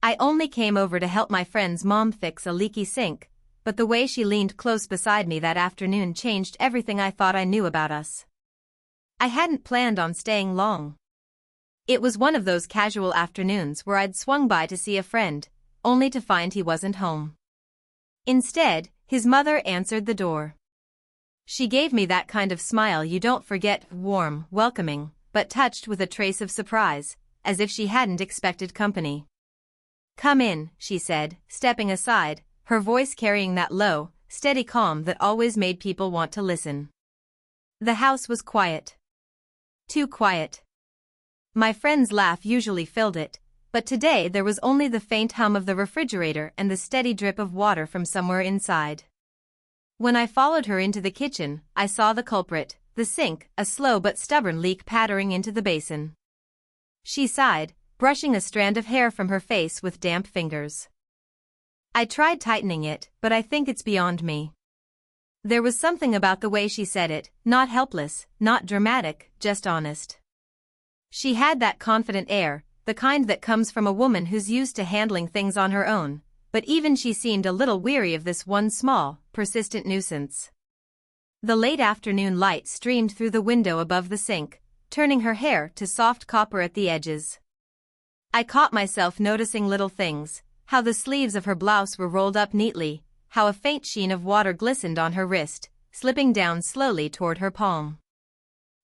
I only came over to help my friend's mom fix a leaky sink, but the way she leaned close beside me that afternoon changed everything I thought I knew about us. I hadn't planned on staying long. It was one of those casual afternoons where I'd swung by to see a friend, only to find he wasn't home. Instead, his mother answered the door. She gave me that kind of smile you don't forget, warm, welcoming, but touched with a trace of surprise, as if she hadn't expected company. "Come in," she said, stepping aside, her voice carrying that low, steady calm that always made people want to listen. The house was quiet. Too quiet. My friend's laugh usually filled it, but today there was only the faint hum of the refrigerator and the steady drip of water from somewhere inside. When I followed her into the kitchen, I saw the culprit, the sink, a slow but stubborn leak pattering into the basin. She sighed, brushing a strand of hair from her face with damp fingers. I tried tightening it, but I think it's beyond me. There was something about the way she said it, not helpless, not dramatic, just honest. She had that confident air, the kind that comes from a woman who's used to handling things on her own, but even she seemed a little weary of this one small, persistent nuisance. The late afternoon light streamed through the window above the sink, turning her hair to soft copper at the edges. I caught myself noticing little things, how the sleeves of her blouse were rolled up neatly, how a faint sheen of water glistened on her wrist, slipping down slowly toward her palm.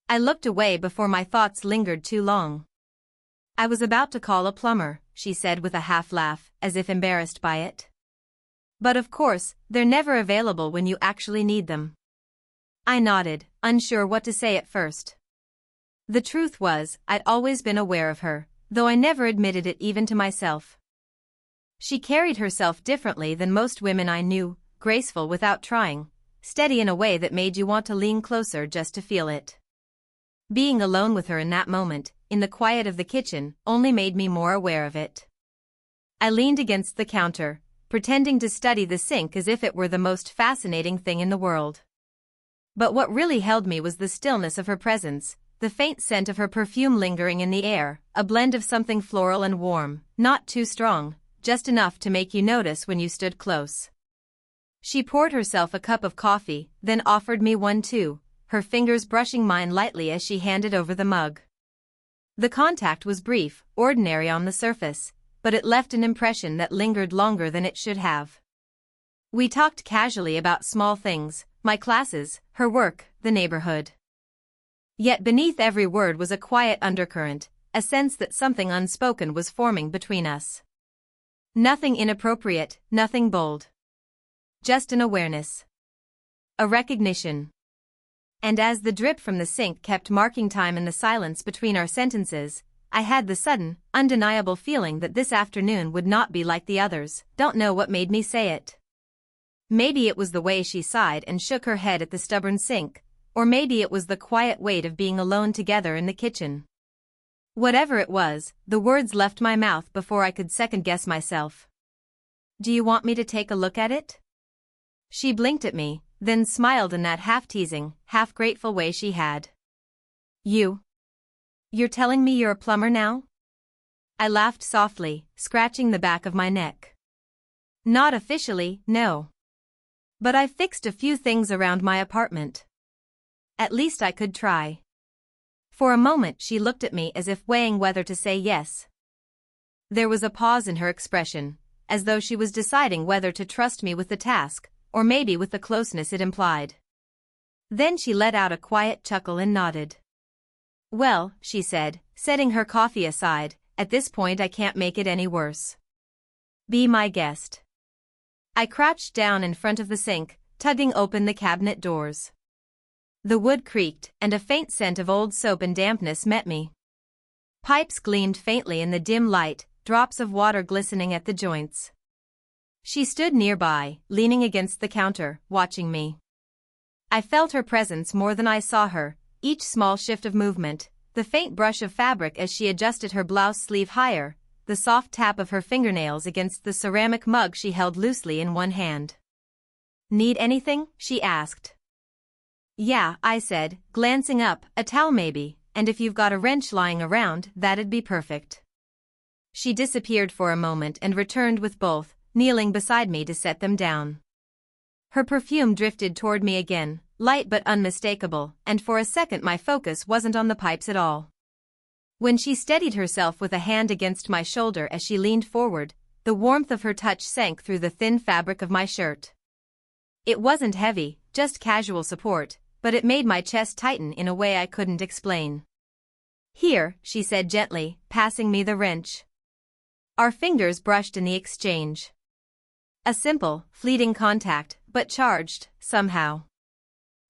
I looked away before my thoughts lingered too long. "I was about to call a plumber," she said with a half-laugh, as if embarrassed by it. "But of course, they're never available when you actually need them." I nodded, unsure what to say at first. The truth was, I'd always been aware of her, though I never admitted it even to myself. She carried herself differently than most women I knew, graceful without trying, steady in a way that made you want to lean closer just to feel it. Being alone with her in that moment, in the quiet of the kitchen, only made me more aware of it. I leaned against the counter, pretending to study the sink as if it were the most fascinating thing in the world. But what really held me was the stillness of her presence, the faint scent of her perfume lingering in the air, a blend of something floral and warm, not too strong, just enough to make you notice when you stood close. She poured herself a cup of coffee, then offered me one too, her fingers brushing mine lightly as she handed over the mug. The contact was brief, ordinary on the surface, but it left an impression that lingered longer than it should have. We talked casually about small things, my classes, her work, the neighborhood. Yet beneath every word was a quiet undercurrent, a sense that something unspoken was forming between us. Nothing inappropriate, nothing bold. Just an awareness. A recognition. And as the drip from the sink kept marking time in the silence between our sentences, I had the sudden, undeniable feeling that this afternoon would not be like the others. Don't know what made me say it. Maybe it was the way she sighed and shook her head at the stubborn sink, or maybe it was the quiet weight of being alone together in the kitchen. Whatever it was, the words left my mouth before I could second-guess myself. "Do you want me to take a look at it?" She blinked at me, then smiled in that half-teasing, half-grateful way she had. You're telling me you're a plumber now?" I laughed softly, scratching the back of my neck. "Not officially, no. But I've fixed a few things around my apartment. At least I could try." For a moment she looked at me as if weighing whether to say yes. There was a pause in her expression, as though she was deciding whether to trust me with the task, or maybe with the closeness it implied. Then she let out a quiet chuckle and nodded. "Well," she said, setting her coffee aside, "at this point I can't make it any worse. Be my guest." I crouched down in front of the sink, tugging open the cabinet doors. The wood creaked, and a faint scent of old soap and dampness met me. Pipes gleamed faintly in the dim light, drops of water glistening at the joints. She stood nearby, leaning against the counter, watching me. I felt her presence more than I saw her, each small shift of movement, the faint brush of fabric as she adjusted her blouse sleeve higher, the soft tap of her fingernails against the ceramic mug she held loosely in one hand. "Need anything?" she asked. "Yeah," I said, glancing up, "a towel maybe, and if you've got a wrench lying around, that'd be perfect." She disappeared for a moment and returned with both, kneeling beside me to set them down. Her perfume drifted toward me again, light but unmistakable, and for a second my focus wasn't on the pipes at all. When she steadied herself with a hand against my shoulder as she leaned forward, the warmth of her touch sank through the thin fabric of my shirt. It wasn't heavy, just casual support, but it made my chest tighten in a way I couldn't explain. "Here," she said gently, passing me the wrench. Our fingers brushed in the exchange. A simple, fleeting contact, but charged, somehow.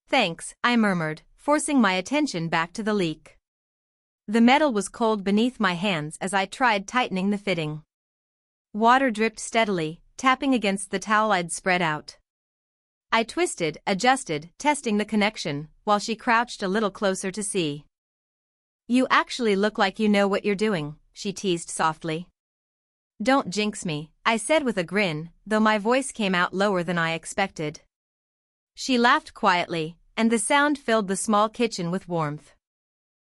"Thanks," I murmured, forcing my attention back to the leak. The metal was cold beneath my hands as I tried tightening the fitting. Water dripped steadily, tapping against the towel I'd spread out. I twisted, adjusted, testing the connection, while she crouched a little closer to see. "You actually look like you know what you're doing," she teased softly. "Don't jinx me," I said with a grin, though my voice came out lower than I expected. She laughed quietly, and the sound filled the small kitchen with warmth.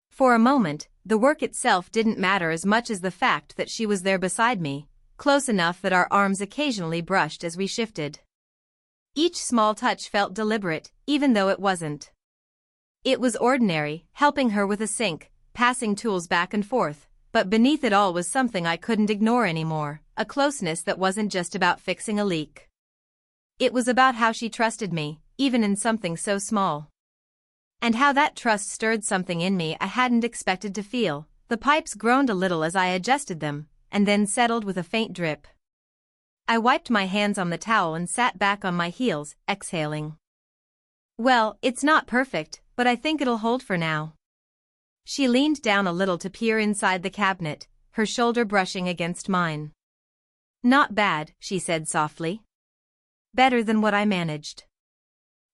For a moment, the work itself didn't matter as much as the fact that she was there beside me, close enough that our arms occasionally brushed as we shifted. Each small touch felt deliberate, even though it wasn't. It was ordinary, helping her with a sink, passing tools back and forth, but beneath it all was something I couldn't ignore anymore, a closeness that wasn't just about fixing a leak. It was about how she trusted me, even in something so small. And how that trust stirred something in me I hadn't expected to feel. The pipes groaned a little as I adjusted them, and then settled with a faint drip. I wiped my hands on the towel and sat back on my heels, exhaling. "Well, it's not perfect, but I think it'll hold for now." She leaned down a little to peer inside the cabinet, her shoulder brushing against mine. "Not bad," she said softly. "Better than what I managed."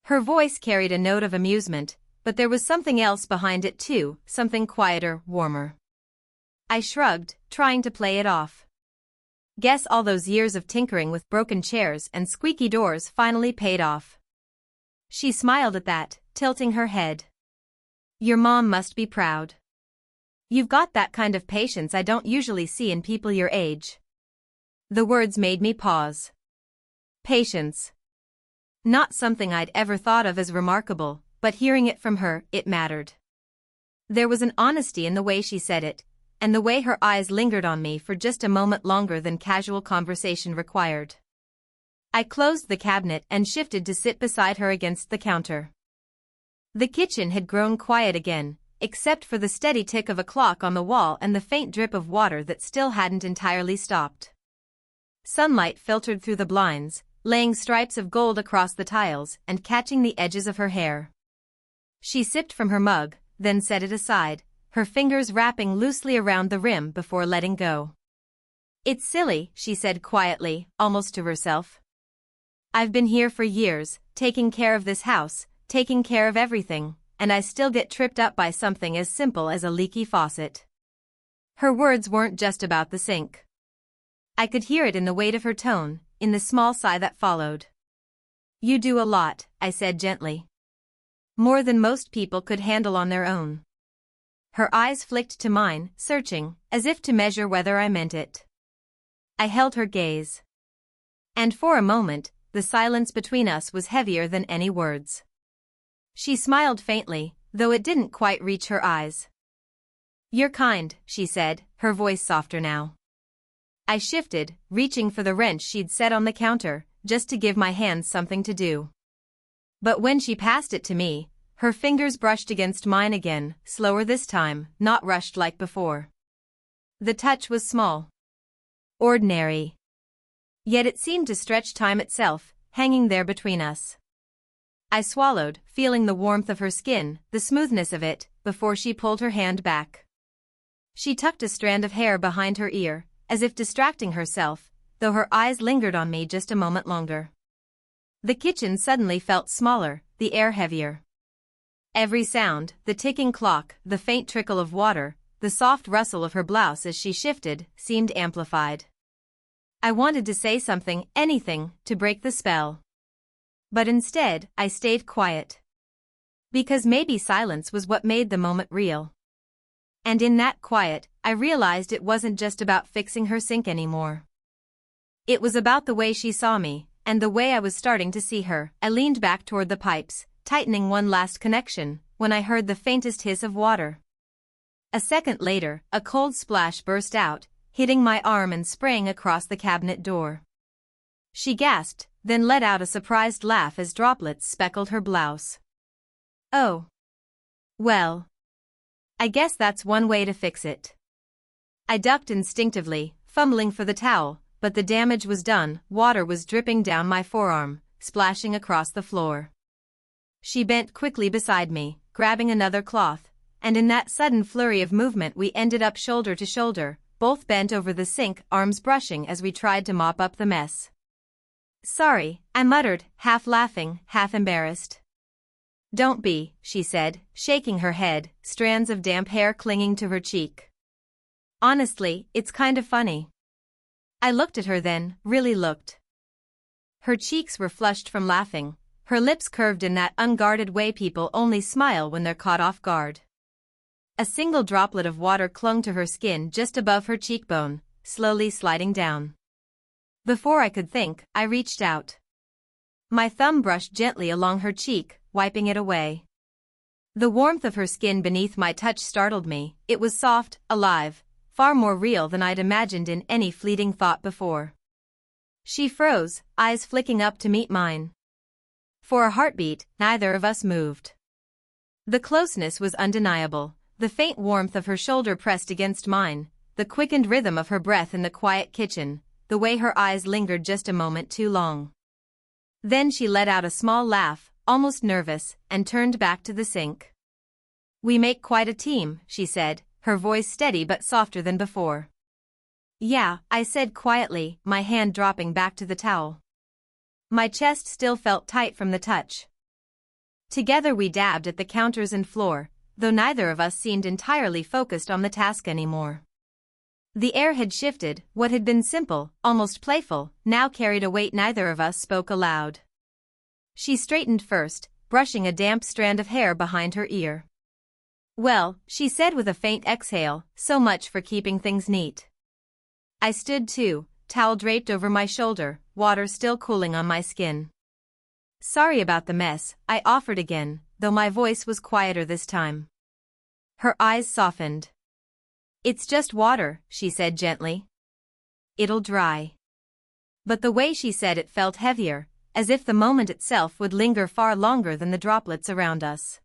Her voice carried a note of amusement, but there was something else behind it too, something quieter, warmer. I shrugged, trying to play it off. Guess all those years of tinkering with broken chairs and squeaky doors finally paid off. She smiled at that, tilting her head. "Your mom must be proud. You've got that kind of patience I don't usually see in people your age." The words made me pause. Patience. Not something I'd ever thought of as remarkable, but hearing it from her, it mattered. There was an honesty in the way she said it, and the way her eyes lingered on me for just a moment longer than casual conversation required. I closed the cabinet and shifted to sit beside her against the counter. The kitchen had grown quiet again, except for the steady tick of a clock on the wall and the faint drip of water that still hadn't entirely stopped. Sunlight filtered through the blinds, laying stripes of gold across the tiles and catching the edges of her hair. She sipped from her mug, then set it aside, her fingers wrapping loosely around the rim before letting go. "It's silly," she said quietly, almost to herself. "I've been here for years, taking care of this house, taking care of everything, and I still get tripped up by something as simple as a leaky faucet." Her words weren't just about the sink. I could hear it in the weight of her tone, in the small sigh that followed. "You do a lot," I said gently. "More than most people could handle on their own." Her eyes flicked to mine, searching, as if to measure whether I meant it. I held her gaze. And for a moment, the silence between us was heavier than any words. She smiled faintly, though it didn't quite reach her eyes. "You're kind," she said, her voice softer now. I shifted, reaching for the wrench she'd set on the counter, just to give my hands something to do. But when she passed it to me, her fingers brushed against mine again, slower this time, not rushed like before. The touch was small. Ordinary. Yet it seemed to stretch time itself, hanging there between us. I swallowed, feeling the warmth of her skin, the smoothness of it, before she pulled her hand back. She tucked a strand of hair behind her ear, as if distracting herself, though her eyes lingered on me just a moment longer. The kitchen suddenly felt smaller, the air heavier. Every sound, the ticking clock, the faint trickle of water, the soft rustle of her blouse as she shifted, seemed amplified. I wanted to say something, anything, to break the spell. But instead, I stayed quiet. Because maybe silence was what made the moment real. And in that quiet, I realized it wasn't just about fixing her sink anymore. It was about the way she saw me, and the way I was starting to see her. I leaned back toward the pipes, tightening one last connection, when I heard the faintest hiss of water. A second later, a cold splash burst out, hitting my arm and spraying across the cabinet door. She gasped, then let out a surprised laugh as droplets speckled her blouse. Oh. Well. I guess that's one way to fix it. I ducked instinctively, fumbling for the towel, but the damage was done. Water was dripping down my forearm, splashing across the floor. She bent quickly beside me, grabbing another cloth, and in that sudden flurry of movement we ended up shoulder to shoulder, both bent over the sink, arms brushing as we tried to mop up the mess. Sorry, I muttered, half laughing, half embarrassed. Don't be, she said, shaking her head, strands of damp hair clinging to her cheek. Honestly, it's kind of funny. I looked at her then, really looked. Her cheeks were flushed from laughing, her lips curved in that unguarded way people only smile when they're caught off guard. A single droplet of water clung to her skin just above her cheekbone, slowly sliding down. Before I could think, I reached out. My thumb brushed gently along her cheek, wiping it away. The warmth of her skin beneath my touch startled me. It was soft, alive, far more real than I'd imagined in any fleeting thought before. She froze, eyes flicking up to meet mine. For a heartbeat, neither of us moved. The closeness was undeniable, the faint warmth of her shoulder pressed against mine, the quickened rhythm of her breath in the quiet kitchen, the way her eyes lingered just a moment too long. Then she let out a small laugh, almost nervous, and turned back to the sink. We make quite a team, she said, her voice steady but softer than before. Yeah, I said quietly, my hand dropping back to the towel. My chest still felt tight from the touch. Together we dabbed at the counters and floor, though neither of us seemed entirely focused on the task anymore. The air had shifted, what had been simple, almost playful, now carried a weight neither of us spoke aloud. She straightened first, brushing a damp strand of hair behind her ear. Well, she said with a faint exhale, so much for keeping things neat. I stood too, towel draped over my shoulder, water still cooling on my skin. Sorry about the mess, I offered again, though my voice was quieter this time. Her eyes softened. It's just water, she said gently. It'll dry. But the way she said it felt heavier, as if the moment itself would linger far longer than the droplets around us.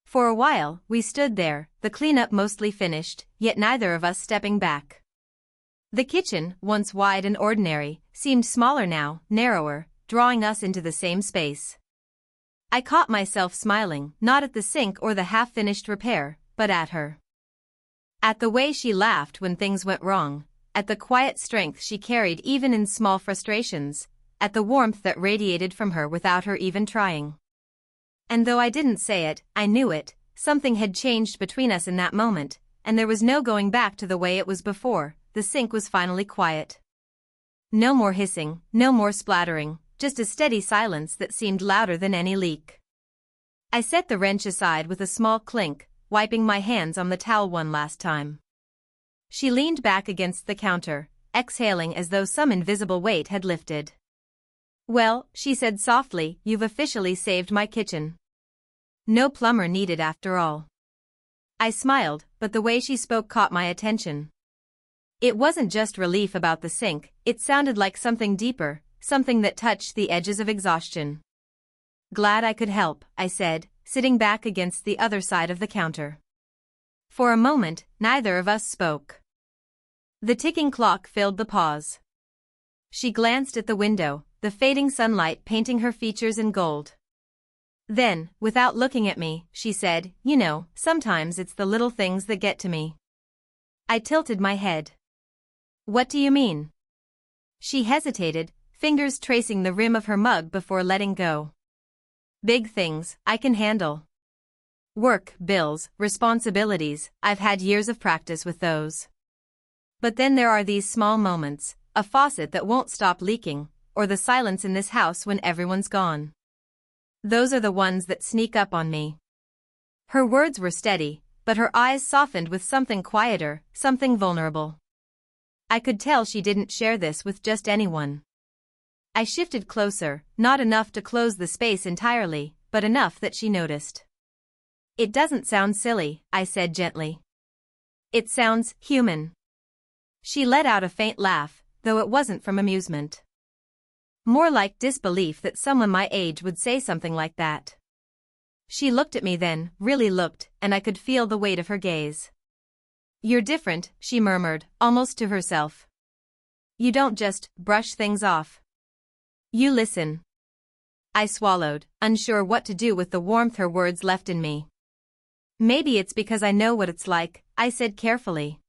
For a while, we stood there, the cleanup mostly finished, yet neither of us stepping back. The kitchen, once wide and ordinary, seemed smaller now, narrower, drawing us into the same space. I caught myself smiling, not at the sink or the half-finished repair, but at her. At the way she laughed when things went wrong, at the quiet strength she carried even in small frustrations, at the warmth that radiated from her without her even trying. And though I didn't say it, I knew it, something had changed between us in that moment, and there was no going back to the way it was before. The sink was finally quiet. No more hissing, no more splattering, just a steady silence that seemed louder than any leak. I set the wrench aside with a small clink, wiping my hands on the towel one last time. She leaned back against the counter, exhaling as though some invisible weight had lifted. Well, she said softly, you've officially saved my kitchen. No plumber needed after all. I smiled, but the way she spoke caught my attention. It wasn't just relief about the sink, it sounded like something deeper, something that touched the edges of exhaustion. Glad I could help, I said, sitting back against the other side of the counter. For a moment, neither of us spoke. The ticking clock filled the pause. She glanced at the window, the fading sunlight painting her features in gold. Then, without looking at me, she said, you know, sometimes it's the little things that get to me. I tilted my head. What do you mean? She hesitated, fingers tracing the rim of her mug before letting go. Big things, I can handle. Work, bills, responsibilities, I've had years of practice with those. But then there are these small moments, a faucet that won't stop leaking, or the silence in this house when everyone's gone. Those are the ones that sneak up on me. Her words were steady, but her eyes softened with something quieter, something vulnerable. I could tell she didn't share this with just anyone. I shifted closer, not enough to close the space entirely, but enough that she noticed. "It doesn't sound silly," I said gently. "It sounds human." She let out a faint laugh, though it wasn't from amusement. More like disbelief that someone my age would say something like that. She looked at me then, really looked, and I could feel the weight of her gaze. "You're different," she murmured, almost to herself. "You don't just brush things off. You listen." I swallowed, unsure what to do with the warmth her words left in me. "Maybe it's because I know what it's like," I said carefully.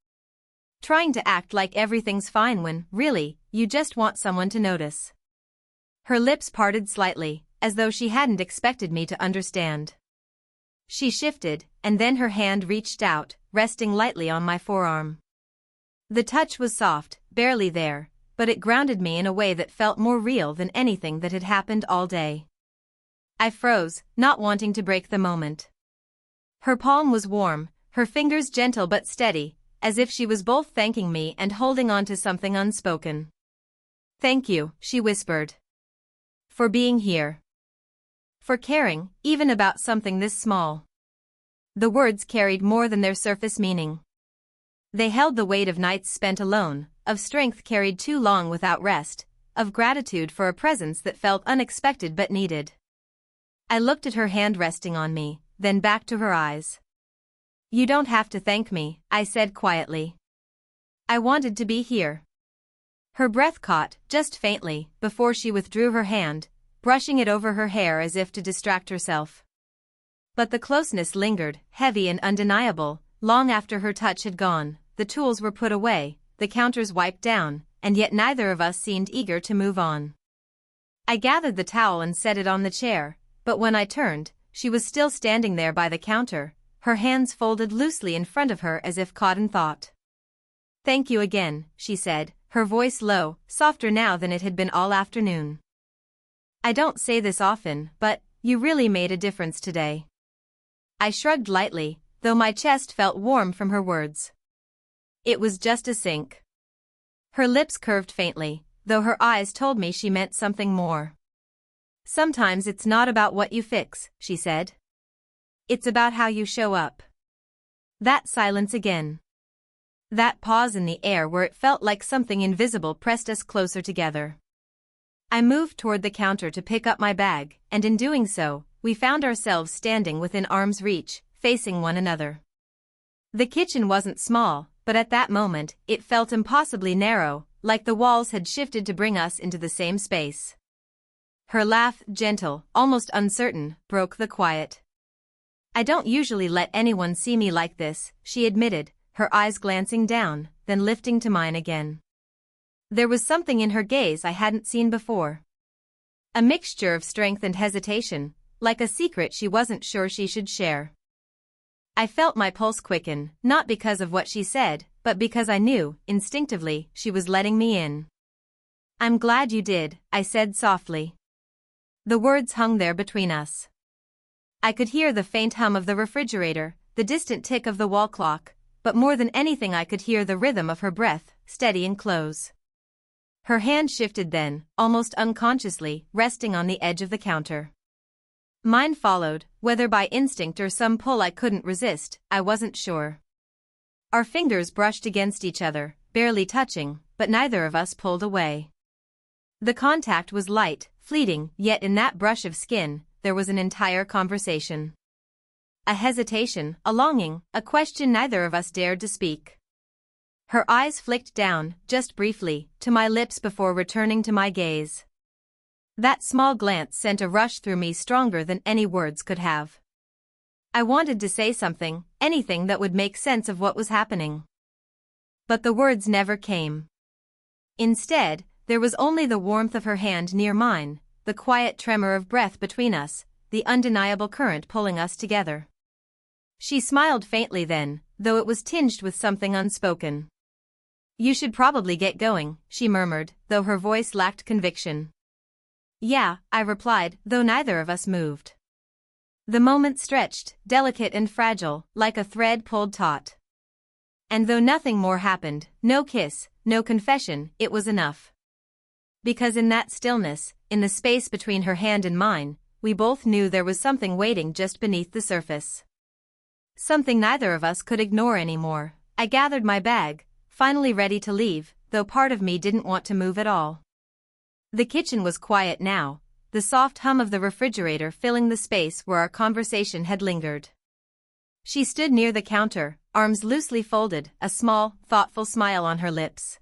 "Trying to act like everything's fine when, really, you just want someone to notice." Her lips parted slightly, as though she hadn't expected me to understand. She shifted, and then her hand reached out, resting lightly on my forearm. The touch was soft, barely there, but it grounded me in a way that felt more real than anything that had happened all day. I froze, not wanting to break the moment. Her palm was warm, her fingers gentle but steady, as if she was both thanking me and holding on to something unspoken. "Thank you," she whispered. "For being here. For caring, even about something this small." The words carried more than their surface meaning. They held the weight of nights spent alone, of strength carried too long without rest, of gratitude for a presence that felt unexpected but needed. I looked at her hand resting on me, then back to her eyes. "You don't have to thank me," I said quietly. "I wanted to be here." Her breath caught, just faintly, before she withdrew her hand, brushing it over her hair as if to distract herself. But the closeness lingered, heavy and undeniable, long after her touch had gone. The tools were put away, the counters wiped down, and yet neither of us seemed eager to move on. I gathered the towel and set it on the chair, but when I turned, she was still standing there by the counter, her hands folded loosely in front of her as if caught in thought. "Thank you again," she said, her voice low, softer now than it had been all afternoon. "I don't say this often, but you really made a difference today." I shrugged lightly, though my chest felt warm from her words. "It was just a sink." Her lips curved faintly, though her eyes told me she meant something more. "Sometimes it's not about what you fix," she said. "It's about how you show up." That silence again. That pause in the air where it felt like something invisible pressed us closer together. I moved toward the counter to pick up my bag, and in doing so, we found ourselves standing within arm's reach, facing one another. The kitchen wasn't small, but at that moment, it felt impossibly narrow, like the walls had shifted to bring us into the same space. Her laugh, gentle, almost uncertain, broke the quiet. "I don't usually let anyone see me like this," she admitted, her eyes glancing down, then lifting to mine again. There was something in her gaze I hadn't seen before. A mixture of strength and hesitation, like a secret she wasn't sure she should share. I felt my pulse quicken, not because of what she said, but because I knew, instinctively, she was letting me in. "I'm glad you did," I said softly. The words hung there between us. I could hear the faint hum of the refrigerator, the distant tick of the wall clock, but more than anything I could hear the rhythm of her breath, steady and close. Her hand shifted then, almost unconsciously, resting on the edge of the counter. Mine followed, whether by instinct or some pull I couldn't resist, I wasn't sure. Our fingers brushed against each other, barely touching, but neither of us pulled away. The contact was light, fleeting, yet in that brush of skin, there was an entire conversation. A hesitation, a longing, a question neither of us dared to speak. Her eyes flicked down, just briefly, to my lips before returning to my gaze. That small glance sent a rush through me stronger than any words could have. I wanted to say something, anything that would make sense of what was happening. But the words never came. Instead, there was only the warmth of her hand near mine, the quiet tremor of breath between us, the undeniable current pulling us together. She smiled faintly then, though it was tinged with something unspoken. "You should probably get going," she murmured, though her voice lacked conviction. "Yeah," I replied, though neither of us moved. The moment stretched, delicate and fragile, like a thread pulled taut. And though nothing more happened, no kiss, no confession, it was enough. Because in that stillness, in the space between her hand and mine, we both knew there was something waiting just beneath the surface. Something neither of us could ignore anymore. I gathered my bag, finally ready to leave, though part of me didn't want to move at all. The kitchen was quiet now, the soft hum of the refrigerator filling the space where our conversation had lingered. She stood near the counter, arms loosely folded, a small, thoughtful smile on her lips.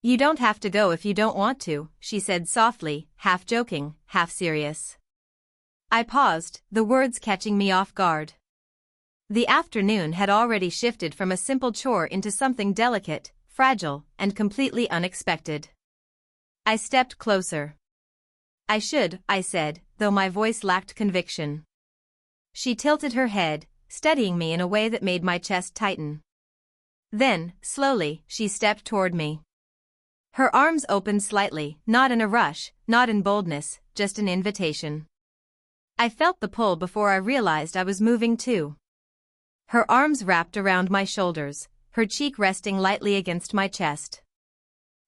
"You don't have to go if you don't want to," she said softly, half joking, half serious. I paused, the words catching me off guard. The afternoon had already shifted from a simple chore into something delicate, fragile, and completely unexpected. I stepped closer. "I should," I said, though my voice lacked conviction. She tilted her head, steadying me in a way that made my chest tighten. Then, slowly, she stepped toward me. Her arms opened slightly, not in a rush, not in boldness, just an invitation. I felt the pull before I realized I was moving too. Her arms wrapped around my shoulders, her cheek resting lightly against my chest.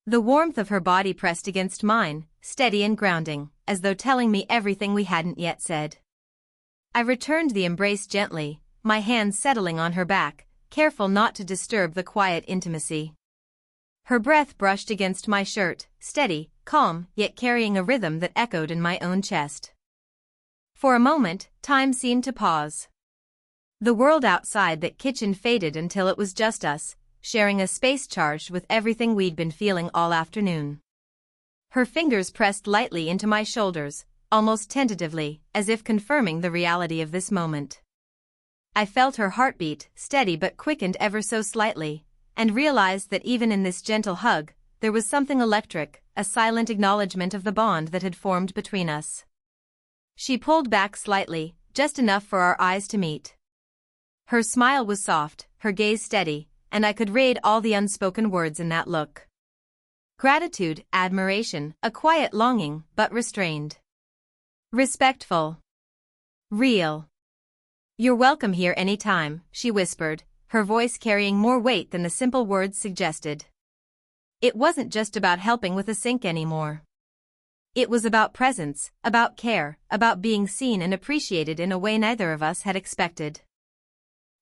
The warmth of her body pressed against mine, steady and grounding, as though telling me everything we hadn't yet said. I returned the embrace gently, my hands settling on her back, careful not to disturb the quiet intimacy. Her breath brushed against my shirt, steady, calm, yet carrying a rhythm that echoed in my own chest. For a moment, time seemed to pause. The world outside that kitchen faded until it was just us, sharing a space charged with everything we'd been feeling all afternoon. Her fingers pressed lightly into my shoulders, almost tentatively, as if confirming the reality of this moment. I felt her heartbeat, steady but quickened ever so slightly, and realized that even in this gentle hug, there was something electric, a silent acknowledgement of the bond that had formed between us. She pulled back slightly, just enough for our eyes to meet. Her smile was soft, her gaze steady, and I could read all the unspoken words in that look. Gratitude, admiration, a quiet longing, but restrained. Respectful. Real. "You're welcome here any time," she whispered, her voice carrying more weight than the simple words suggested. It wasn't just about helping with a sink anymore. It was about presence, about care, about being seen and appreciated in a way neither of us had expected.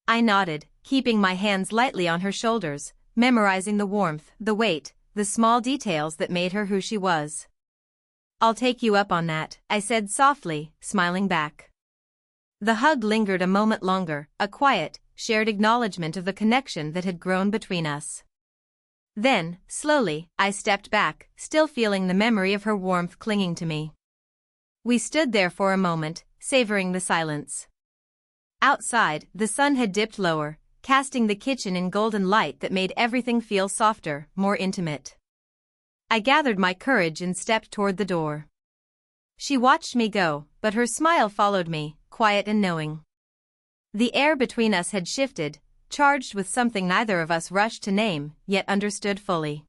I nodded, keeping my hands lightly on her shoulders, memorizing the warmth, the weight, the small details that made her who she was. "I'll take you up on that," I said softly, smiling back. The hug lingered a moment longer, a quiet, shared acknowledgement of the connection that had grown between us. Then, slowly, I stepped back, still feeling the memory of her warmth clinging to me. We stood there for a moment, savoring the silence. Outside, the sun had dipped lower, casting the kitchen in golden light that made everything feel softer, more intimate. I gathered my courage and stepped toward the door. She watched me go, but her smile followed me, quiet and knowing. The air between us had shifted, charged with something neither of us rushed to name, yet understood fully.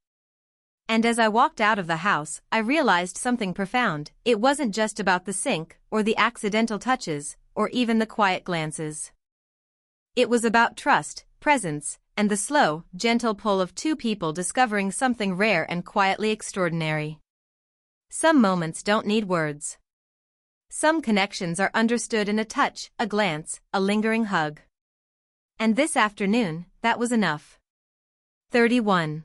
And as I walked out of the house, I realized something profound. It wasn't just about the sink, or the accidental touches, or even the quiet glances. It was about trust, presence, and the slow, gentle pull of two people discovering something rare and quietly extraordinary. Some moments don't need words. Some connections are understood in a touch, a glance, a lingering hug. And this afternoon, that was enough. 31.